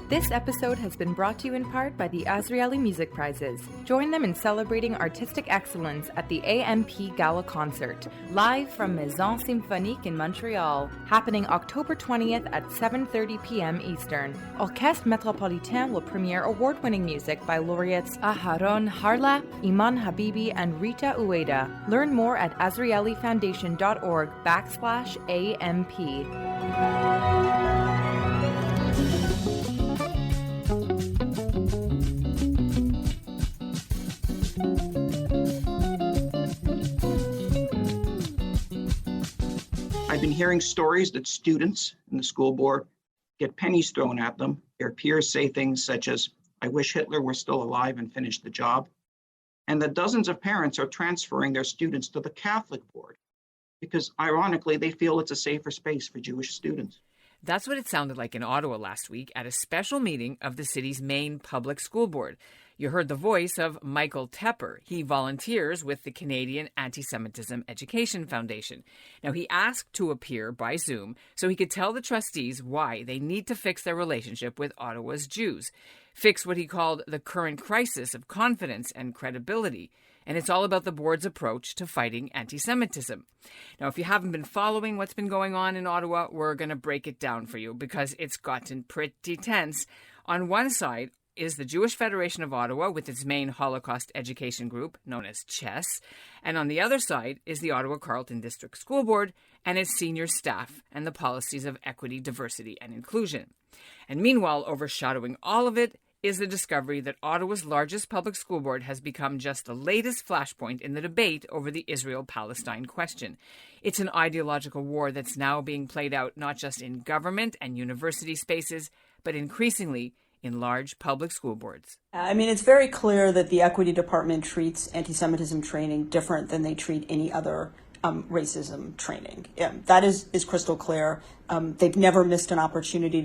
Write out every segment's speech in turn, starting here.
This episode has been brought to you in part by the Azrieli Music Prizes. Join them in celebrating artistic excellence at the AMP Gala Concert, live from Maison Symphonique in Montreal, happening October 20th at 7:30 p.m. Eastern. Orchestre Metropolitain will premiere award-winning music by laureates Aharon Harla, Iman Habibi, and Rita Ueda. Learn more at azrielifoundation.org/AMP. I've been hearing stories that students in the school board get pennies thrown at them. Their peers say things such as, "I wish Hitler were still alive and finished the job." And that dozens of parents are transferring their students to the Catholic board because, ironically, they feel it's a safer space for Jewish students. That's what it sounded like in Ottawa last week at a special meeting of the city's main public school board. You heard the voice of Michael Tepper. He volunteers with the Canadian Antisemitism Education Foundation. Now, he asked to appear by Zoom so he could tell the trustees why they need to fix their relationship with Ottawa's Jews, fix what he called the current crisis of confidence and credibility. And it's all about the board's approach to fighting anti-Semitism. Now, if you haven't been following what's been going on in Ottawa, we're going to break it down for you because it's gotten pretty tense. On one side is the Jewish Federation of Ottawa with its main Holocaust education group, known as CHESS. And on the other side is the Ottawa-Carleton District School Board and its senior staff and the policies of equity, diversity, and inclusion. And meanwhile, overshadowing all of it is the discovery that Ottawa's largest public school board has become just the latest flashpoint in the debate over the Israel-Palestine question. It's an ideological war that's now being played out not just in government and university spaces, but increasingly in large public school boards. I mean, it's very clear that the equity department treats anti-Semitism training different than they treat any other racism training. That is crystal clear. They've never missed an opportunity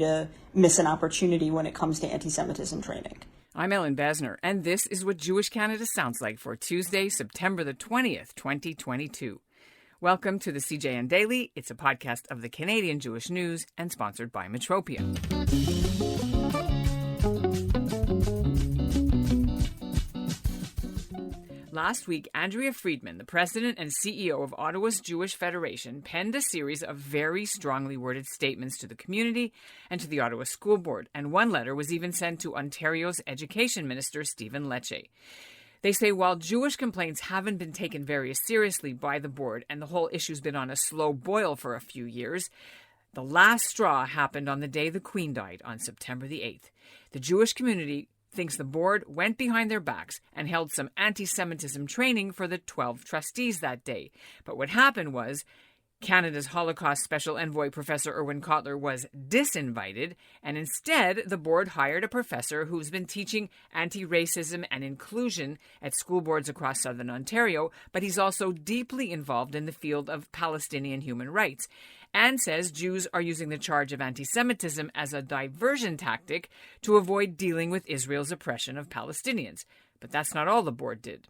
when it comes to anti-Semitism training. I'm Ellen Besner, and this is what Jewish Canada sounds like for Tuesday, September the 20th, 2022. Welcome to the CJN Daily. It's a podcast of the Canadian Jewish News and sponsored by Metropia. Last week, Andrea Freedman, the president and CEO of Ottawa's Jewish Federation, penned a series of very strongly worded statements to the community and to the Ottawa School Board, and one letter was even sent to Ontario's Education Minister, Steven Lecce. They say while Jewish complaints haven't been taken very seriously by the board and the whole issue's been on a slow boil for a few years, the last straw happened on the day the Queen died on September the 8th. The Jewish community thinks the board went behind their backs and held some anti-Semitism training for the 12 trustees that day. But what happened was Canada's Holocaust Special Envoy, Professor Irwin Cotler, was disinvited, and instead the board hired a professor who's been teaching anti-racism and inclusion at school boards across southern Ontario, but he's also deeply involved in the field of Palestinian human rights, and says Jews are using the charge of anti-Semitism as a diversion tactic to avoid dealing with Israel's oppression of Palestinians. But that's not all the board did.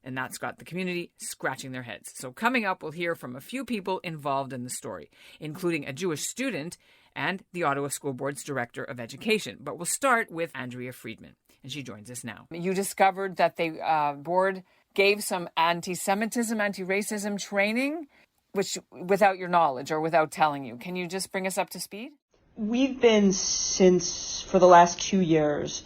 And that's got the community scratching their heads. So coming up, we'll hear from a few people involved in the story, including a Jewish student and the Ottawa School Board's Director of Education. But we'll start with Andrea Freedman, and she joins us now. You discovered that the board gave some anti-Semitism, anti-racism training, which without your knowledge or without telling you. Can you just bring us up to speed? We've been for the last 2 years,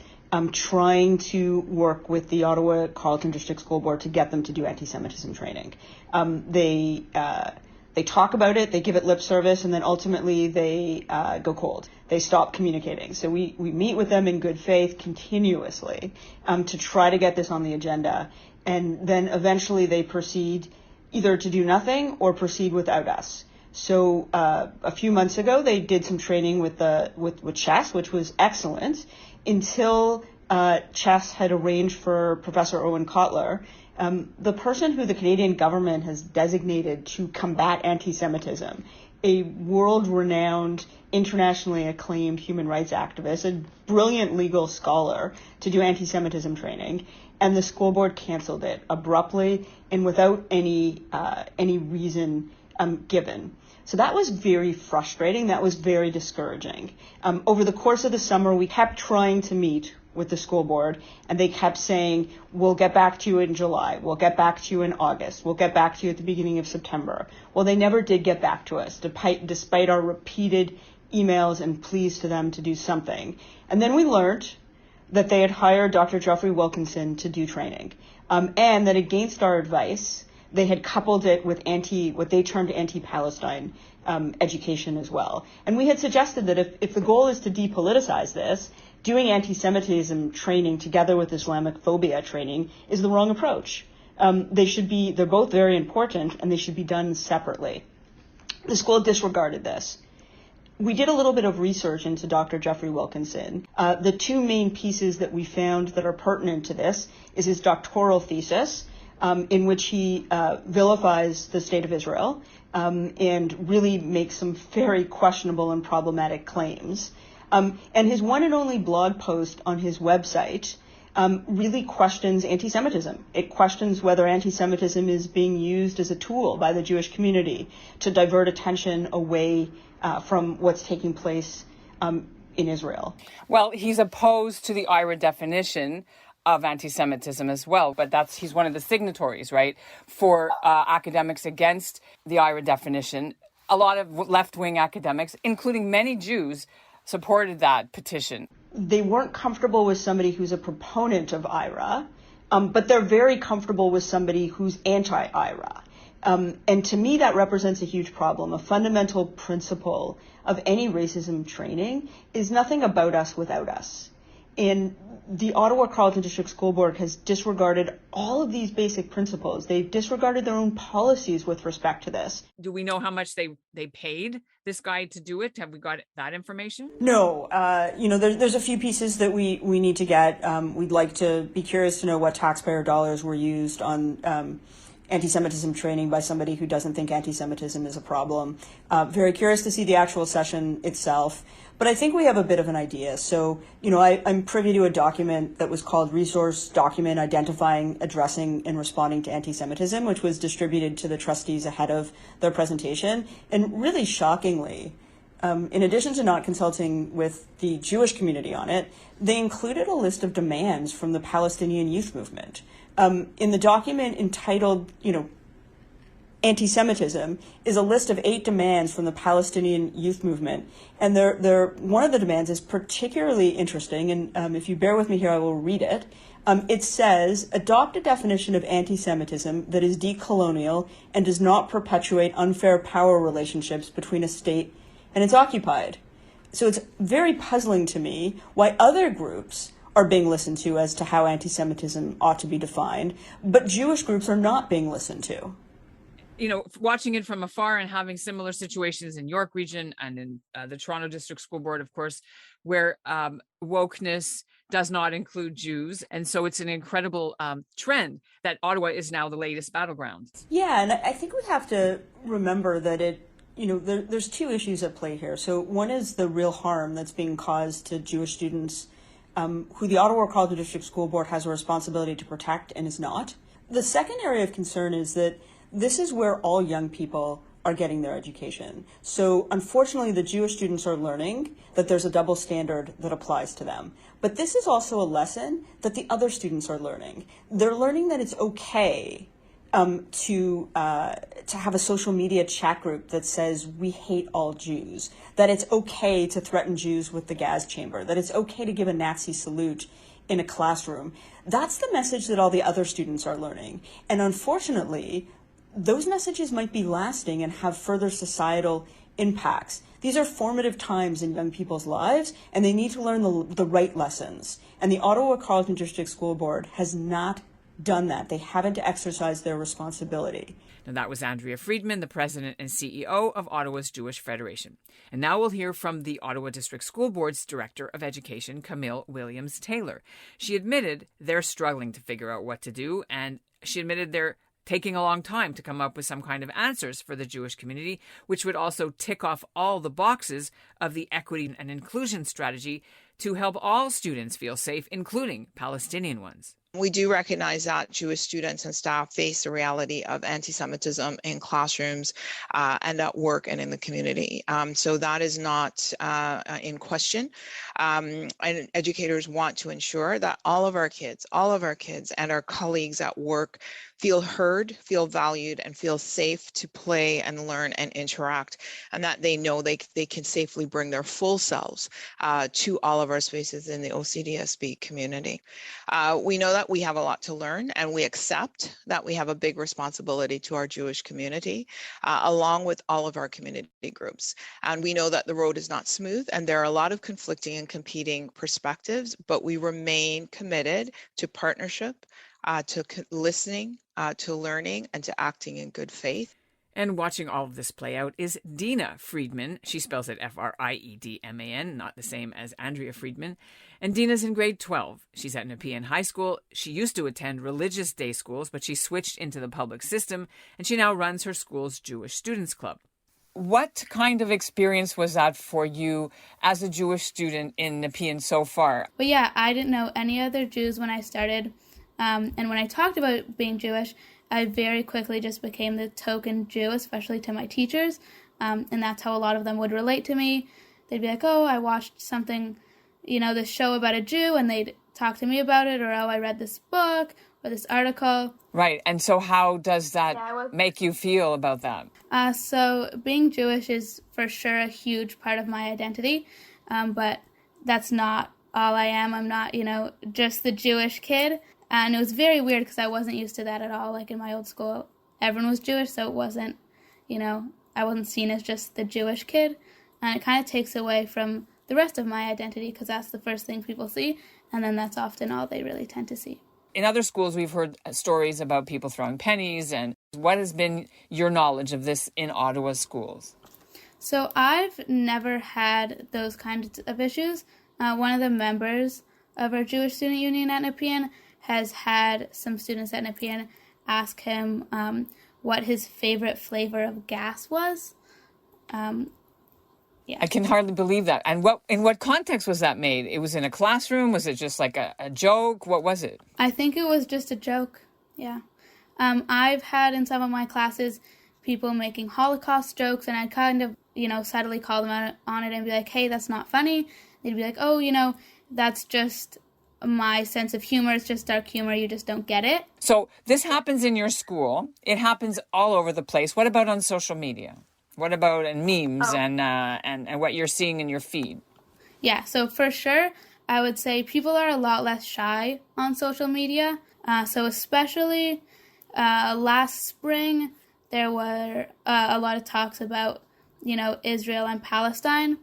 trying to work with the Ottawa-Carleton District School Board to get them to do anti-Semitism training. They talk about it, they give it lip service, and then ultimately they go cold. They stop communicating. So we meet with them in good faith continuously to try to get this on the agenda. And then eventually they proceed either to do nothing or proceed without us. So a few months ago, they did some training with CHESS, which was excellent, until CHESS had arranged for Professor Irwin Cotler, the person who the Canadian government has designated to combat anti-Semitism, a world-renowned, internationally acclaimed human rights activist, a brilliant legal scholar, to do anti-Semitism training. And the school board canceled it abruptly and without any reason given. So that was very frustrating. That was very discouraging. Over the course of the summer, we kept trying to meet with the school board, and they kept saying, we'll get back to you in July, we'll get back to you in August, we'll get back to you at the beginning of September. Well, they never did get back to us, despite our repeated emails and pleas to them to do something. And then we learned that they had hired Dr. Geoffrey Wilkinson to do training, and that against our advice, they had coupled it with what they termed anti-Palestine education as well. And we had suggested that if the goal is to depoliticize this, doing anti-Semitism training together with Islamophobia training is the wrong approach. They're both very important, and they should be done separately. The school disregarded this. We did a little bit of research into Dr. Geoffrey Wilkinson. The two main pieces that we found that are pertinent to this is his doctoral thesis, in which he vilifies the state of Israel and really makes some very questionable and problematic claims. And his one and only blog post on his website really questions anti-Semitism. It questions whether anti-Semitism is being used as a tool by the Jewish community to divert attention away from what's taking place in Israel. Well, he's opposed to the IRA definition of anti-Semitism as well, but he's one of the signatories, right, for academics against the IRA definition. A lot of left-wing academics, including many Jews, supported that petition. They weren't comfortable with somebody who's a proponent of IRA, but they're very comfortable with somebody who's anti-IRA. And to me, that represents a huge problem. A fundamental principle of any racism training is nothing about us without us. And the Ottawa-Carleton District School Board has disregarded all of these basic principles. They've disregarded their own policies with respect to this. Do we know how much they paid this guy to do it? Have we got that information? No. There's a few pieces that we need to get. We'd like to be curious to know what taxpayer dollars were used on anti-Semitism training by somebody who doesn't think anti-Semitism is a problem. Very curious to see the actual session itself. But I think we have a bit of an idea. So, I'm privy to a document that was called Resource Document Identifying, Addressing, and Responding to Anti-Semitism, which was distributed to the trustees ahead of their presentation. And really shockingly, in addition to not consulting with the Jewish community on it, they included a list of demands from the Palestinian youth movement. In the document entitled, Anti-Semitism is a list of 8 demands from the Palestinian youth movement. And one of the demands is particularly interesting, and if you bear with me here, I will read it. It says, adopt a definition of anti-Semitism that is decolonial and does not perpetuate unfair power relationships between a state and its occupied. So it's very puzzling to me why other groups are being listened to as to how anti-Semitism ought to be defined, but Jewish groups are not being listened to. Watching it from afar and having similar situations in York Region and in the Toronto District School Board, of course, where wokeness does not include Jews. And so it's an incredible trend that Ottawa is now the latest battleground. Yeah, and I think we have to remember that there's 2 issues at play here. So one is the real harm that's being caused to Jewish students who the Ottawa-Carleton District School Board has a responsibility to protect and is not. The second area of concern is that this is where all young people are getting their education. So unfortunately, the Jewish students are learning that there's a double standard that applies to them. But this is also a lesson that the other students are learning. They're learning that it's okay to have a social media chat group that says we hate all Jews, that it's okay to threaten Jews with the gas chamber, that it's okay to give a Nazi salute in a classroom. That's the message that all the other students are learning. And unfortunately, those messages might be lasting and have further societal impacts. These are formative times in young people's lives, and they need to learn the right lessons. And the Ottawa-Carleton District School Board has not done that. They haven't exercised their responsibility. And that was Andrea Freedman, the president and CEO of Ottawa's Jewish Federation. And now we'll hear from the Ottawa District School Board's Director of Education, Camille Williams-Taylor. She admitted they're struggling to figure out what to do, and she admitted they're taking a long time to come up with some kind of answers for the Jewish community, which would also tick off all the boxes of the equity and inclusion strategy to help all students feel safe, including Palestinian ones. We do recognize that Jewish students and staff face the reality of anti-Semitism in classrooms and at work and in the community. So that is not in question. And educators want to ensure that all of our kids and our colleagues at work feel heard, feel valued, and feel safe to play and learn and interact, and that they know they can safely bring their full selves to all of our spaces in the OCDSB community. We know that we have a lot to learn, and we accept that we have a big responsibility to our Jewish community, along with all of our community groups. And we know that the road is not smooth, and there are a lot of conflicting and competing perspectives, but we remain committed to partnership, to listening, to learning, and to acting in good faith. And watching all of this play out is Deena Friedman. She spells it Friedman, not the same as Andrea Freedman. And Deena's in grade 12. She's at Nepean High School. She used to attend religious day schools, but she switched into the public system, and she now runs her school's Jewish Students Club. What kind of experience was that for you as a Jewish student in Nepean so far? But yeah, I didn't know any other Jews when I started. And when I talked about being Jewish, I very quickly just became the token Jew, especially to my teachers. And that's how a lot of them would relate to me. They'd be like, oh, I watched something, this show about a Jew, and they'd talk to me about it, or, oh, I read this book or this article. Right. And so how does that make you feel about that? So being Jewish is for sure a huge part of my identity, but that's not all I am. I'm not, just the Jewish kid. And it was very weird because I wasn't used to that at all. Like in my old school, everyone was Jewish, so it wasn't, I wasn't seen as just the Jewish kid. And it kind of takes away from the rest of my identity because that's the first thing people see, and then that's often all they really tend to see. In other schools, we've heard stories about people throwing pennies. And what has been your knowledge of this in Ottawa schools? So I've never had those kinds of issues. One of the members of our Jewish Student Union at Nepean has had some students at Nepean ask him what his favorite flavor of gas was. Yeah. I can hardly believe that. And in what context was that made? It was in a classroom? Was it just like a joke? What was it? I think it was just a joke, yeah. I've had in some of my classes people making Holocaust jokes, and I'd kind of, subtly call them out on it and be like, hey, that's not funny. They'd be like, oh, that's just my sense of humor. It's just dark humor. You just don't get it. So this happens in your school. It happens all over the place. What about on social media? What about in memes and what you're seeing in your feed? Yeah, so for sure, I would say people are a lot less shy on social media. So especially last spring, there were a lot of talks about, Israel and Palestine.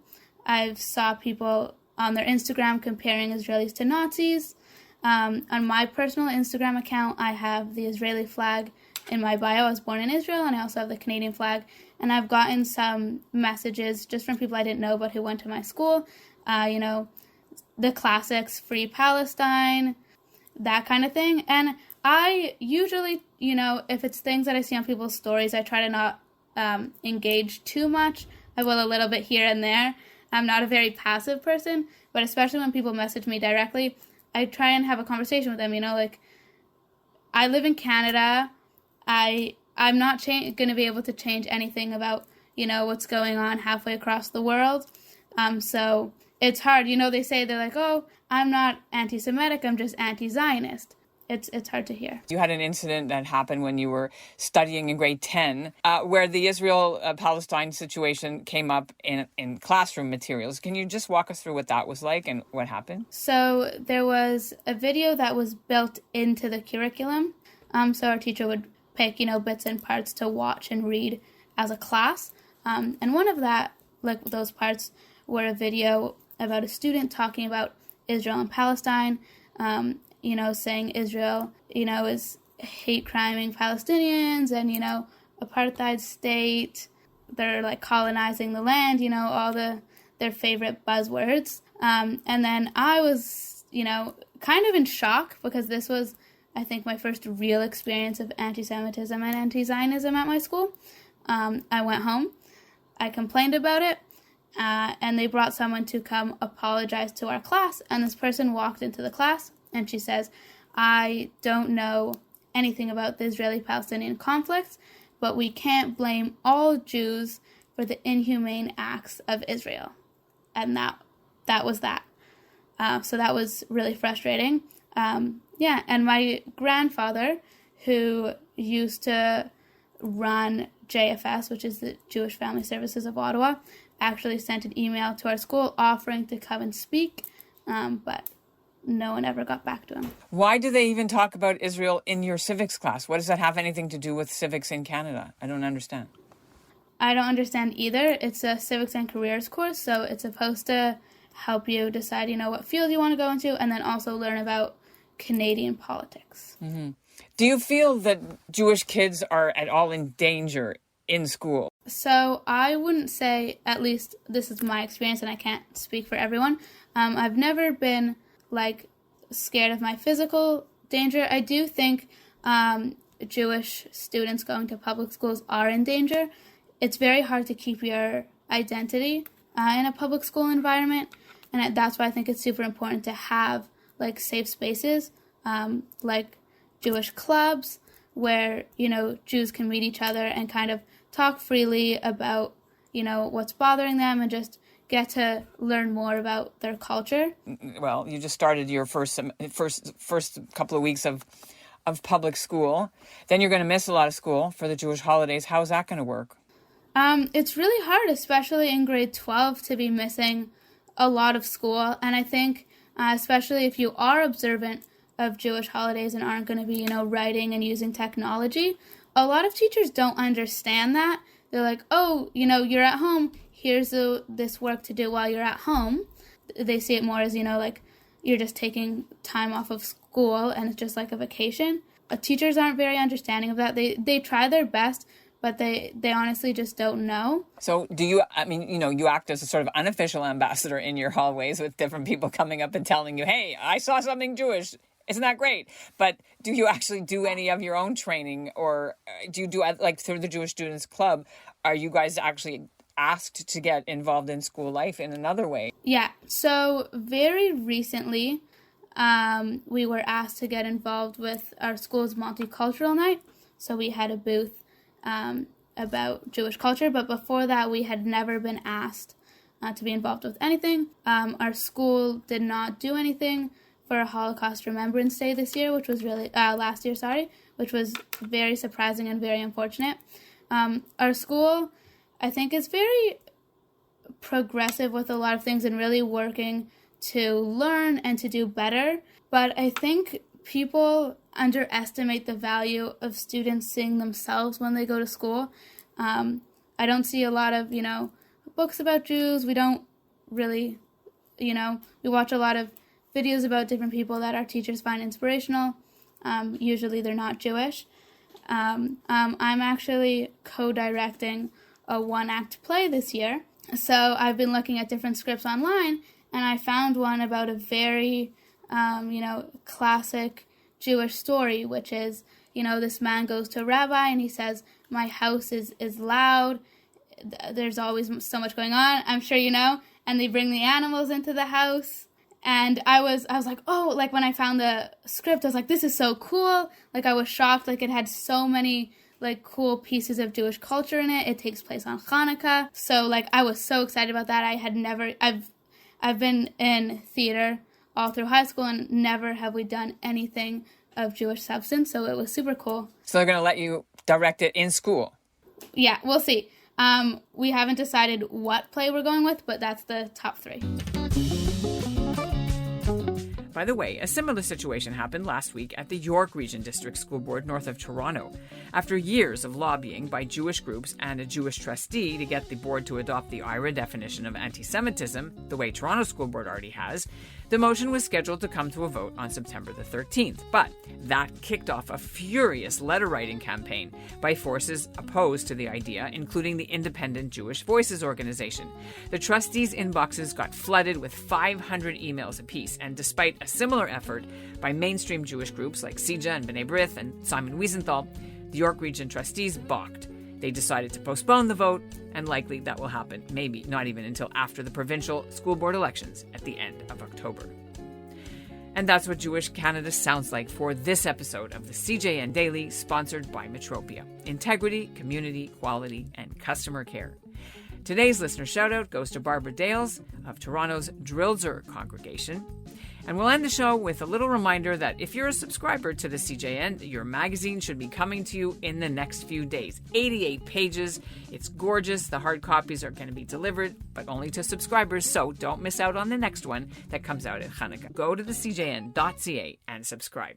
I saw people on their Instagram comparing Israelis to Nazis. On my personal Instagram account, I have the Israeli flag in my bio. I was born in Israel, and I also have the Canadian flag. And I've gotten some messages just from people I didn't know but who went to my school. The classics, Free Palestine, that kind of thing. And I usually, if it's things that I see on people's stories, I try to not engage too much. I will a little bit here and there. I'm not a very passive person, but especially when people message me directly, I try and have a conversation with them, I live in Canada. I'm not going to be able to change anything about, what's going on halfway across the world. So it's hard. They say, they're like, oh, I'm not anti-Semitic, I'm just anti-Zionist. It's hard to hear. You had an incident that happened when you were studying in grade 10 where the Israel-Palestine situation came up in classroom materials. Can you just walk us through what that was like and what happened? So there was a video that was built into the curriculum. So our teacher would pick, bits and parts to watch and read as a class. And one of those parts were a video about a student talking about Israel and Palestine, saying Israel, is hate criming Palestinians and, apartheid state. They're colonizing the land, all their favorite buzzwords. And then I was, kind of in shock because this was, I think, my first real experience of anti-Semitism and anti-Zionism at my school. I went home, I complained about it, and they brought someone to come apologize to our class. And this person walked into the class and she says, I don't know anything about the Israeli-Palestinian conflict, but we can't blame all Jews for the inhumane acts of Israel. And that was that. So that was really frustrating. And my grandfather, who used to run JFS, which is the Jewish Family Services of Ottawa, actually sent an email to our school offering to come and speak, but no one ever got back to him. Why do they even talk about Israel in your civics class? What does that have anything to do with civics in Canada? I don't understand. I don't understand either. It's a civics and careers course, so it's supposed to help you decide, what field you want to go into, and then also learn about Canadian politics. Mm-hmm. Do you feel that Jewish kids are at all in danger in school? So I wouldn't say, at least this is my experience, and I can't speak for everyone. I've never been scared of my physical danger. I do think Jewish students going to public schools are in danger. It's very hard to keep your identity in a public school environment, and that's why I think it's super important to have safe spaces, like Jewish clubs where Jews can meet each other and kind of talk freely about what's bothering them and just get to learn more about their culture. Well, you just started your first couple of weeks of public school. Then you're going to miss a lot of school for the Jewish holidays. How's that going to work? It's really hard, especially in grade 12, to be missing a lot of school. And I think, especially if you are observant of Jewish holidays and aren't going to be, writing and using technology, a lot of teachers don't understand that. They're like, oh, you're at home. Here's this work to do while you're at home. They see it more as, you're just taking time off of school and it's just like a vacation. Teachers aren't very understanding of that. They try their best, but they honestly just don't know. So do you, you act as a sort of unofficial ambassador in your hallways with different people coming up and telling you, hey, I saw something Jewish. Isn't that great? But do you actually do any of your own training, or do you do through the Jewish Students Club? Are you guys actually asked to get involved in school life in another way? Yeah. So very recently, we were asked to get involved with our school's multicultural night. So we had a booth about Jewish culture, but before that, we had never been asked to be involved with anything. Our school did not do anything for a Holocaust Remembrance Day this year, which was last year, which was very surprising and very unfortunate. Our school, I think, is very progressive with a lot of things and really working to learn and to do better. But I think people underestimate the value of students seeing themselves when they go to school. I don't see a lot of, books about Jews. We don't really, we watch a lot of videos about different people that our teachers find inspirational. Usually they're not Jewish. I'm actually co-directing a one-act play this year. So I've been looking at different scripts online, and I found one about a very, classic Jewish story, which is, this man goes to a rabbi and he says, my house is loud. There's always so much going on, I'm sure you know, and they bring the animals into the house. And I was like, oh, when I found the script, I was like, this is so cool. I was shocked. It had so many, cool pieces of Jewish culture in it. It takes place on Hanukkah. So, I was so excited about that. I've been in theater all through high school, and never have we done anything of Jewish substance. So it was super cool. So they're going to let you direct it in school? Yeah, we'll see. We haven't decided what play we're going with, but that's the top 3. By the way, a similar situation happened last week at the York Region District School Board north of Toronto. After years of lobbying by Jewish groups and a Jewish trustee to get the board to adopt the IRA definition of antisemitism, the way Toronto School Board already has, the motion was scheduled to come to a vote on September the 13th. But that kicked off a furious letter-writing campaign by forces opposed to the idea, including the Independent Jewish Voices organization. The trustees' inboxes got flooded with 500 emails apiece, and despite a similar effort by mainstream Jewish groups like CIJA and B'nai B'rith and Simon Wiesenthal, the York Region trustees balked. They decided to postpone the vote, and likely that will happen maybe not even until after the provincial school board elections at the end of October. And that's what Jewish Canada sounds like for this episode of the CJN Daily, sponsored by Metropia. Integrity, community, quality, and customer care. Today's listener shoutout goes to Barbara Dales of Toronto's Drilzer congregation. And we'll end the show with a little reminder that if you're a subscriber to the CJN, your magazine should be coming to you in the next few days. 88 pages. It's gorgeous. The hard copies are going to be delivered, but only to subscribers, so don't miss out on the next one that comes out at Hanukkah. Go to thecjn.ca and subscribe.